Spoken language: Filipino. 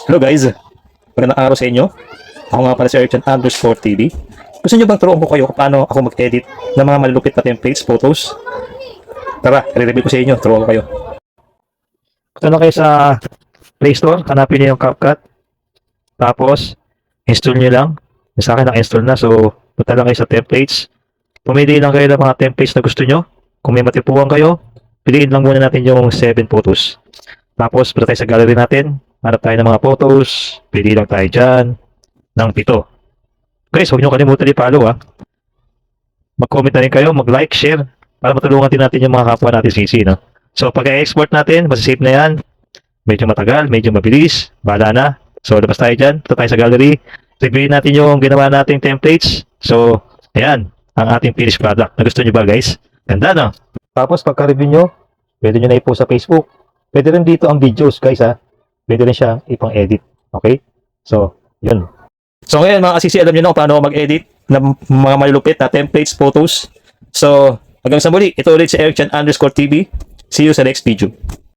Hello guys, magandang araw sa inyo. Ako nga pala si Erchan underscore TV. Gusto nyo bang turuan ko kayo kung paano ako mag-edit ng mga malulupit na templates, photos? Tara, i-review ko sa inyo, turuan ko kayo. Punta na kayo sa Play Store, hanapin nyo yung CapCut. Tapos, install nyo lang. Sa akin naka-install na, so punta lang kayo sa templates. Pumili lang kayo ng mga templates na gusto nyo. Kung may matipuan kayo, piliin lang muna natin yung 7 photos. Tapos, punta tayo sa gallery natin. Hanap tayo ng mga photos. Pili lang tayo dyan ng 7. Guys, huwag nyo kalimutan i-follow ha. Mag-comment na rin kayo, mag-like, share para matulungan din natin yung mga kapwa natin sisi, no? So, pag i-export natin, masasave na yan. Medyo matagal, medyo mabilis. Bahala na. So, labas tayo dyan. Punta tayo sa gallery. Reviewin natin yung ginawa nating templates. So, ayan, ang ating finished product. Nagustuhan nyo ba guys? Ganda no? Tapos, pagka-review nyo, pwede nyo na i-post sa Facebook. Pwede rin dito ang videos guys ha. Pwede rin siya ipang-edit. Okay? So, yun. So, ngayon mga kasisi, alam nyo na kung paano mag-edit ng mga malulupit na templates, photos. So, hanggang sa muli, ito ulit si Erchan underscore TV. See you sa next video.